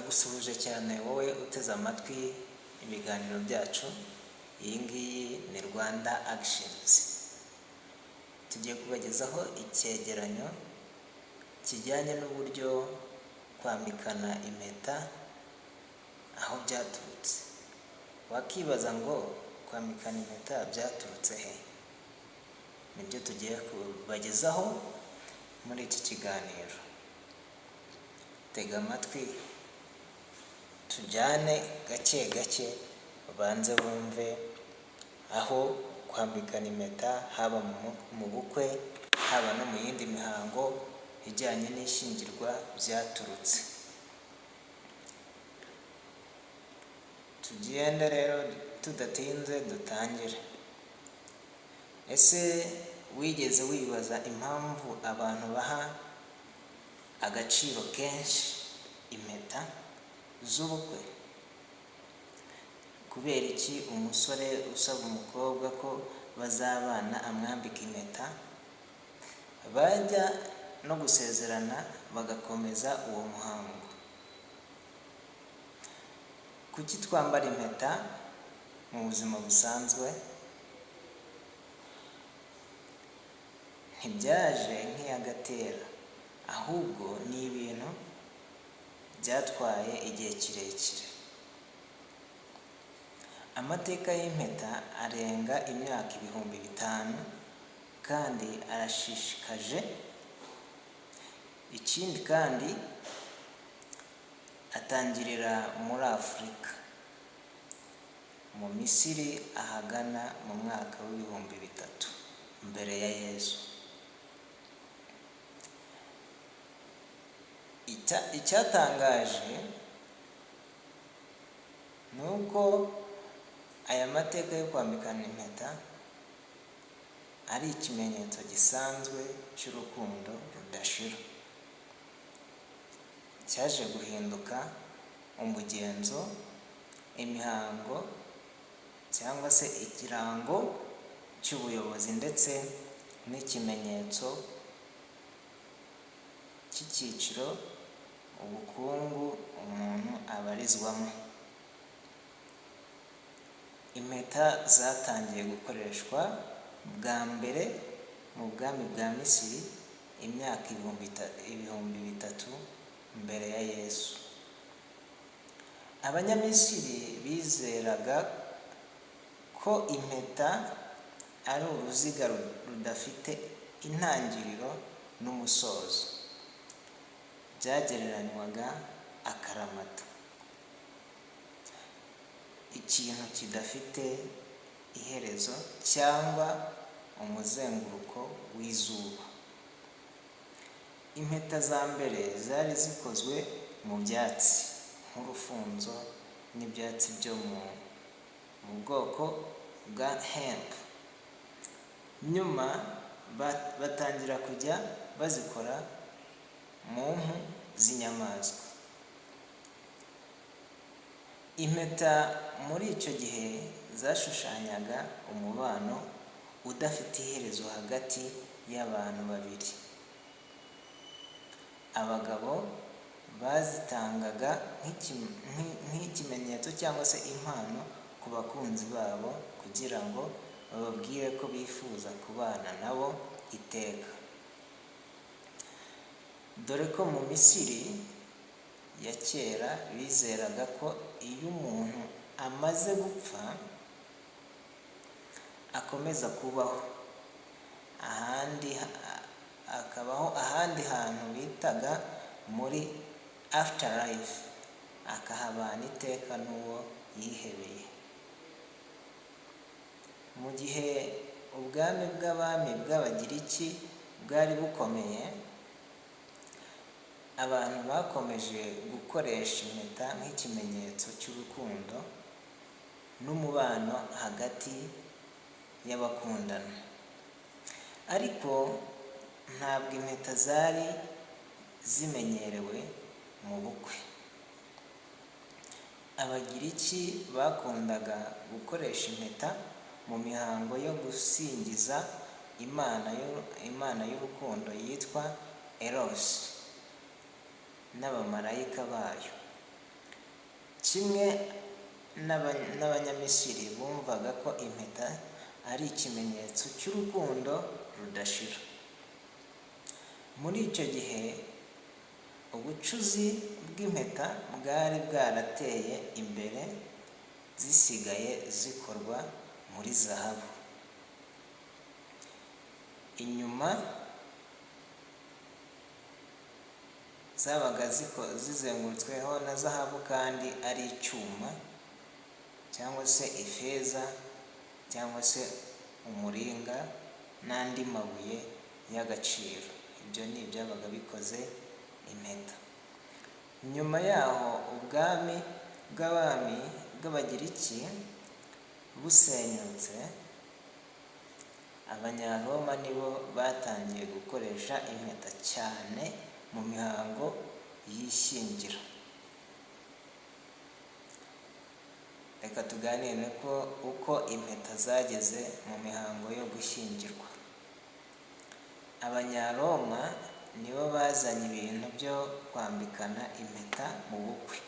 Ndagusuhuje cyane wowe uteze amatwi ibiganiro byacu. Iyi ngiyi ni Rwanda Actions. Tugiye kubagezaho icyegeranyo kijyanye n'uburyo kwambikana impeta aho byaturutse. Wakibaza ngo kwambikana impeta byaturutse he? Nibyo tugiye kubagezaho muri iki kiganiro. Tega amatwi tujyane gake gake, ubanze wumve aho kwambikana impeta haba mu bukwe, haba no mu yindi mihango ijyanye n'ishyingirwa byaturutse. Tugende rero tudatinze dutangire. Ese wigeze wibaza impamvu abantu baha agaciro kenshi impeta z'ubukwe? Kubera iki umusore usaba umukobwa ko bazabana amwambika impeta, bajya no gusezerana bagakomeza uwo muhango? Kuki twambara impeta mu buzima busanzwe? Ntibyaje nk'iyagatera, ahubwo ni ibintu byatwaye igihe kirekire. Amateka y'impeta arenga imyaka 5,000 kandi arashishikaje. Ikindi kandi atangirira muri Afurika, mu Misiri ahagana mu mwaka w'3000 mbere ya Yesu. Icyatangaje ni uko aya mateka yo kwambikana impeta ari ikimenyetso gisanzwe cy'urukundo rudashira. Cyaje guhinduka umugenzo, imihango cyangwa se ikirango cy'ubuyobozi ndetse n'ikimenyetso cy'icyiciro ubukungu umuntu abarizwamo. Impeta zatangiye gukoreshwa bwa mbere mu bwami bwa Misiri imyaka 3000 mbere ya Yesu. Abanyamisiri bizeraga ko impeta ari uruziga rudafite intangiriro n'umusozo, byagereranywaga akaramata, ikintu kidafite iherezo cyangwa umuzenguruko w'izuba. Impeta za mbere zari zikozwe mu byatsi nk'urufunzo n'ibyatsi byo mu bwoko bwa hemp. Nyuma batangira kujya bazikora mu mpu z'inyamaswa. Impeta muri icyo gihe zashushanyaga umubano udafite iherezo hagati y'abantu babiri. Abagabo bazitangaga nk'ikimenyetso cyangwa se impano ku bakunzi babo kugira ngo bababwire ko bifuza kubana nabo iteka. Dore ko mu Misiri ya kera bizeraga ko iyo umuntu amaze gupfa akomeza kubaho akabaho ahandi hantu bitaga muri afterlife, akahabana iteka n'uwo yihebeye. Mu gihe ubwami bw'abami bw'Abagiriki bwari bukomeye, abantu bakomeje gukoresha impeta nk'ikimenyetso cy'urukundo n'umubano hagati y'abakundana. Ariko ntabwo impeta zari zimenyerewe mu bukwe. Abagiriki bakundaga gukoresha impeta mu mihango yo gusingiza imana y'urukundo yitwa Eros n'abamarayika bayo. kimwe n'abanyamisiri bumvaga ko impeta ari ikimenyetso cy'urukundo rudashira. Muri icyo gihe ubucuzi bw'impeta bwari bwarateye imbere, zisigaye zikorwa muri zahabu. Inyuma zabaga zizengurutsweho na zahabu kandi ari icyuma cyangwa se ifeza cyangwa se umuringa n'andi mabuye y'agaciro. Ibyo ni ibyabaga bikoze impeta. Nyuma yaho ubwami bw'Abagiriki busenyutse, Abanyaroma nibo batangiye gukoresha impeta cyane mu mihango y'ishyingira. Reka tuganire uko impeta zageze mu mihango yo gushyingirwa. Abanyaroma nibo bazanye ibintu byo kwambikana impeta mu bukwe.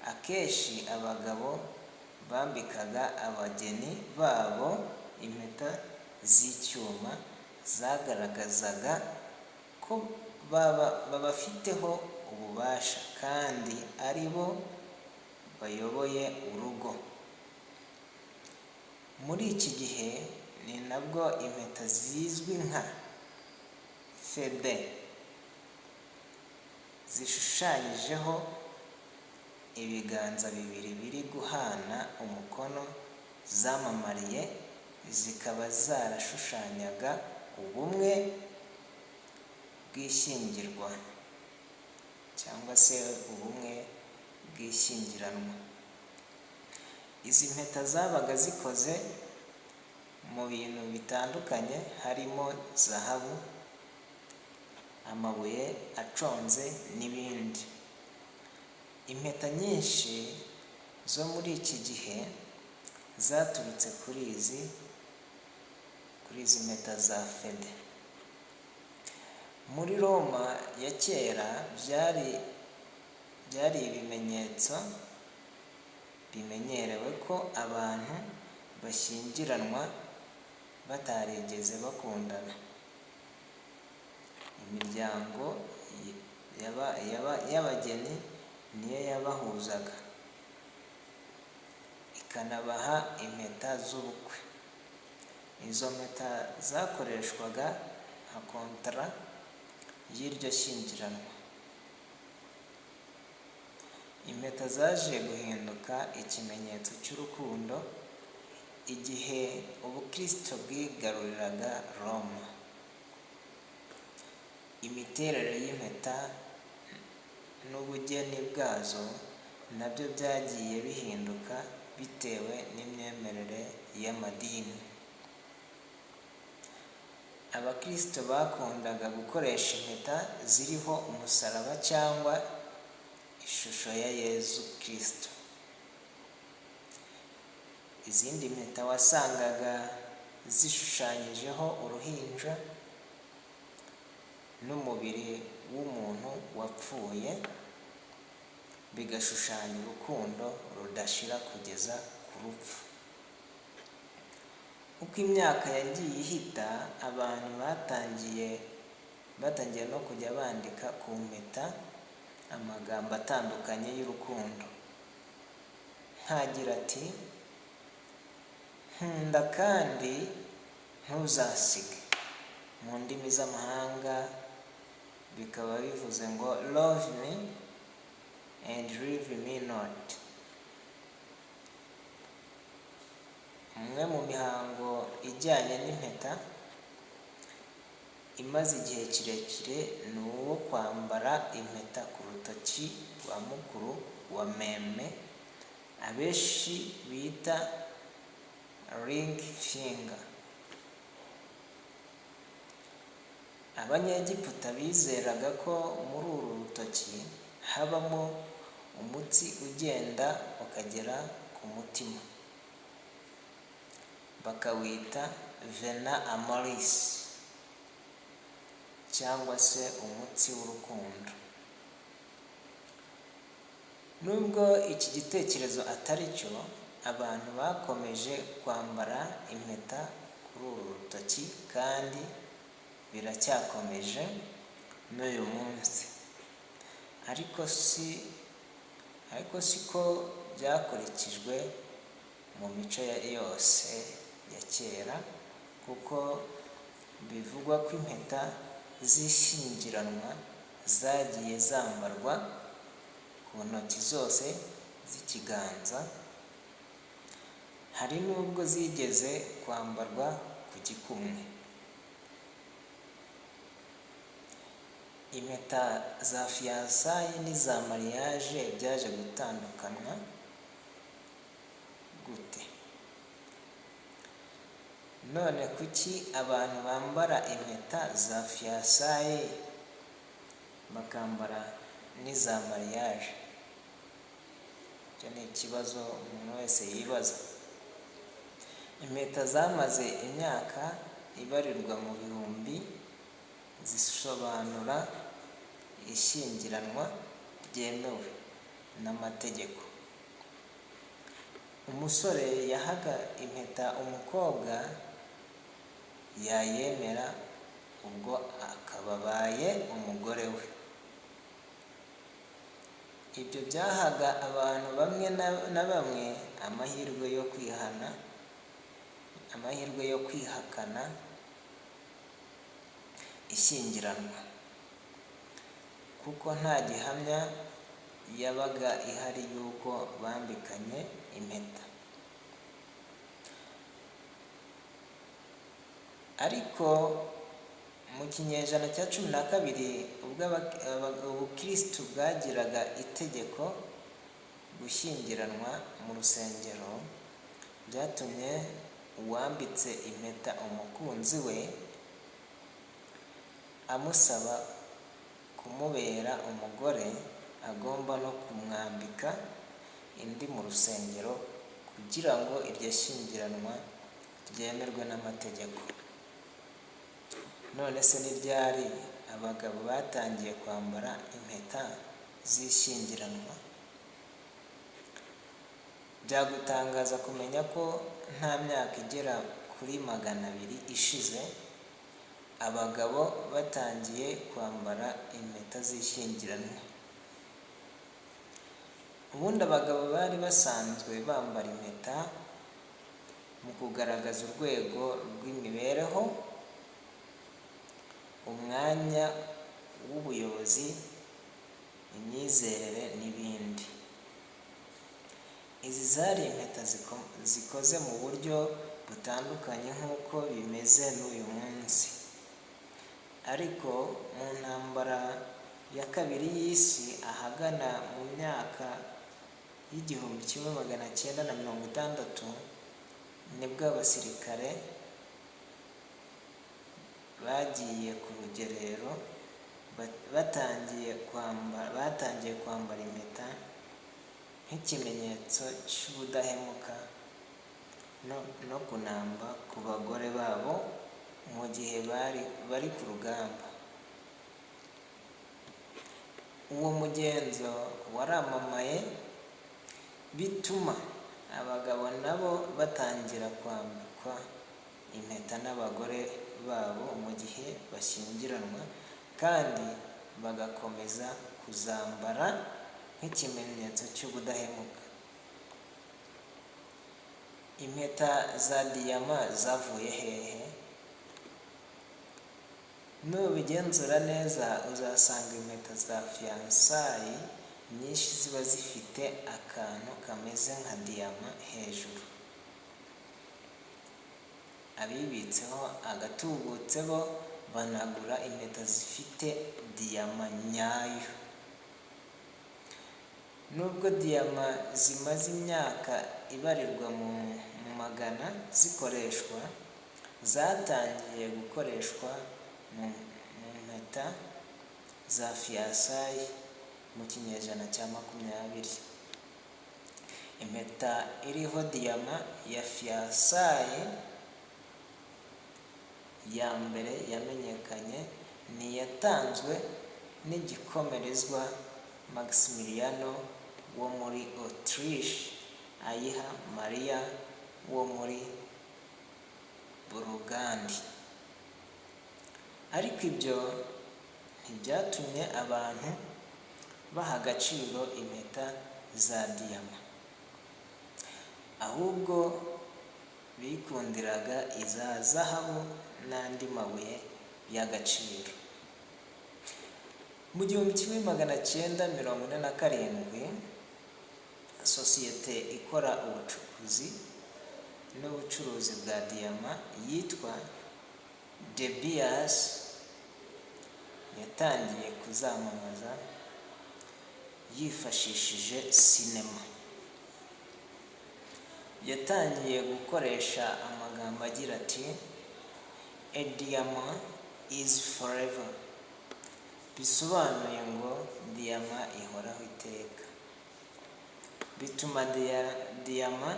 Akenshi abagabo bambikaga abageni babo impeta z'icyuma zagaragazaga ko babafiteho ububasha kandi ari bo bayoboye urugo. Muri iki gihe ni nabwo impeta zizwi nka fede zishushanyijeho ibiganza bibiri biri guhana umukono zamamariye, zikaba zarashushanyaga ubumwe bw'ishyingirwa cyangwa se ubumwe bw'ishyingiranwa. Izi mpeta zabaga zikoze mu bintu bitandukanye, harimo zahabu, amabuye aconze n'ibindi. Impeta nyinshi zo muri iki gihe zaturutse kuri izi mpeta za fede. Muri Roma ya kera byari ibimenyetso bimenyerewe ko abantu bashyingiranwa batarigeze bakundana. Imiryango y'abageni niyo yabahuzaga ikanabaha impeta z'ubukwe. Izo mpeta zakoreshwaga nka kontara y'iryo shyingiranwa. Impeta zaje guhinduka ikimenyetso cy'urukundo igihe Ubukristo bwigaruriraga Roma. Imiterere y'impeta n'ubugeni bwazo nabyo byagiye bihinduka bitewe n'imyemerere y'amadini. Abakristo bakundaga gukoresha impeta ziriho umusaraba cyangwa ishusho ya Yezu Kristo. Izindi mpeta wasangaga zishushanyijeho uruhinja n'umubiri w'umuntu wapfuye, bigashushanya urukundo rudashira kugeza ku rupfu. Uko imyaka yagiye ihita, abantu batangiye no kujya bandika ku mpeta amagambo atandukanye y'urukundo, nkagira ati nkunda kandi ntuzasige. Mu ndimi z'amahanga bikaba bivuze ngo love me and leave me not. Umwe mu mihango ijyanye n'impeta imaze igihe kirekire ni uwo kwambara impeta ku rutoki rwa mukuru wa meme, abenshi bita ring finger. Abanyegiputa bizeraga ko muri uru rutoki habamo umutsi ugenda ukagera ku mutima, bakawita vena amoris cyangwa se umutsi w'urukundo. Nubwo iki gitekerezo atari cyo, abantu bakomeje kwambara impeta kuri uru rutoki kandi biracyakomeje n'uyu munsi. Ariko siko byakurikijwe mu mico yose ya kera, kuko bivugwa ko impeta z'ishyingiranwa zagiye zambarwa ku ntoki zose z'ikiganza, hari n'ubwo zigeze kwambarwa ku gikumwe. Impeta za fiyansaye n'iza mariage byaje gutandukanywa gute? None kuki abantu bambara impeta za fiyansaye bakambara n'iza mariage? Icyo ni ikibazo umuntu wese yibaza. Impeta zamaze imyaka ibarirwa mu bihumbi zisobanura ishyingiranwa ryemewe n'amategeko. Umusore yahaga impeta umukobwa, yayemera ubwo akaba abaye umugore we. Ibyo byahaga abantu bamwe na bamwe amahirwe yo kwihakana ishyingiranwa, kuko nta gihamya yabaga ihari y'uko bambikanye impeta. Ariko mu kinyejana cya 12 ubwo ubukristu bwagiraga itegeko gushyingiranwa mu rusengero, byatumye uwambitse impeta umukunzi we amusaba kumubera umugore, agomba no kumwambika indi mu rusengero kugira ngo iryo shyingiranwa ryemerwe n'amategeko. None se ni ryari abagabo batangiye kwambara impeta z'ishyingiranwa? Byagutangaza kumenya ko nta myaka igera kuri 200 ishize abagabo batangiye kwambara impeta z'ishyingiranwa. Ubundi abagabo bari basanzwe bambara impeta mu kugaragaza urwego rw'imibereho, umwanya w'ubuyobozi, imyizerere n'ibindi. Izi zari impeta zikoze mu buryo butandukanye nk'uko bimeze n'uyu munsi. Ariko mu ntambara ya kabiri y'isi, ahagana mu myaka y'1960, nibwo abasirikare bagiye ku rugerero batangiye kwambara impeta nk'ikimenyetso cy'ubudahemuka no kunamba ku bagore babo mu gihe bari ku rugamba. Uwo mugenzo waramamaye, bituma abagabo nabo batangira kwambikwa impeta n'abagore babo mu gihe bashyingiranwa, kandi bagakomeza kuzambara nk'ikimenyetso cy'ubudahemuka. Impeta za diyama zavuye hehe? Nubigenzura neza uzasanga impeta za fiyansaye nyinshi ziba zifite akantu kameze nka diyama hejuru. Abibitseho agatubutse bo banagura impeta zifite diyama nyayo. Nubwo diyama zimaze imyaka ibarirwa mu magana zikoreshwa, zatangiye gukoreshwa mu mpeta za fiyansaye mu kinyejana cya 20. Impeta iriho diyama ya fiyansaye ya mbere yamenyekanye ni yatanzwe n'igikomerezwa Maximiliano wo muri Autriche ayiha Mariya wo muri Burugandi. Ariko ibyo ntibyatumye abantu baha agaciro impeta za diyama, ahubwo bikundiraga iza zahabu n'andi mabuye y'agaciro. Mu 1947 sosiyete ikora ubucukuzi n'ubucuruzi bwa diyama yitwa De Beers yatangiye kuzamamaza yifashishije sinema. Yatangiye gukoresha amagambo agira ati "A diamond is forever", bisobanuye ngo diyama ihoraho iteka. Bituma diyama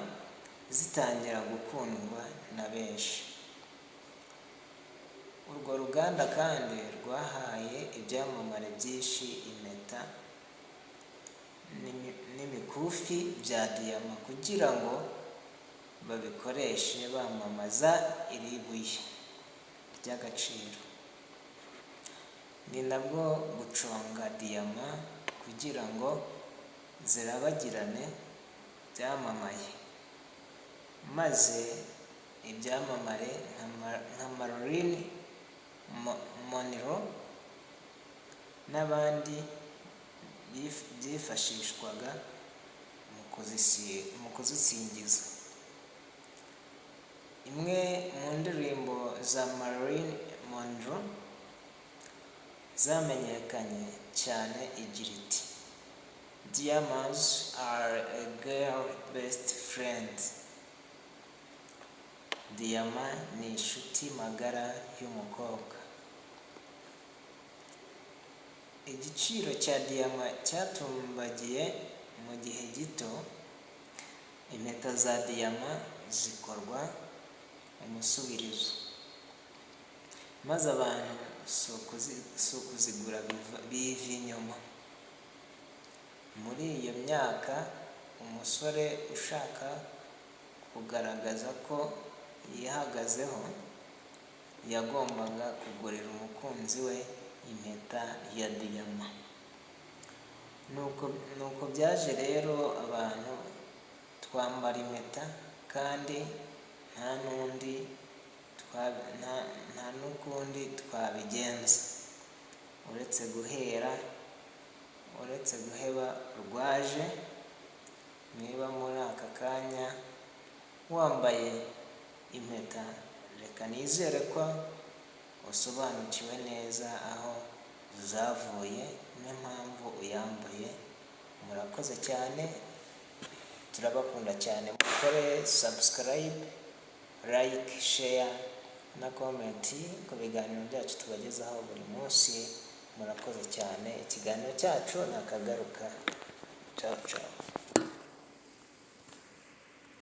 zitangira gukundwa na benshi. Urwo ruganda kandi rwahaye ibyamamare byinshi impeta n'imikufi bya diyama kugira ngo babikoreshe bamamaza iri buye ry'agaciro. Ni nabwo guconga diyama kugira ngo zirabagirane byamamaye, maze ibyamamare nka Marilyn Monroe n'abandi byifashishwaga mu kuzisingiza. Imwe mu ndirimbo za Marilyn Monroe zamenyekanye cyane igira iti "Diamonds are a girl's best friend", diyama ni inshuti magara y'umukobwa. Igiciro cya diyama cyatumbagiye mu gihe gito. Impeta za diyama zikorwa umusubirizo, maze abantu si ukuzigura biva inyuma. Muri iyo myaka umusore ushaka kugaragaza ko yihagazeho yagombaga kugurira umukunzi we impeta ya diyama. Nuko byaje rero abantu twambara impeta kandi nta n'ukundi twabigenza uretse guheba rwaje. Niba muri aka kanya wambaye impeta, reka nizere ko usobanukiwe neza aho zavuye n'impamvu uyambaye. Murakoze cyane, turabakunda cyane. Mukore subscribe, like, share na comment ku biganiro byacu tubagezaho buri munsi. Murakoze cyane. Ikiganiro cyacu nakagaruka. Ciao ciao.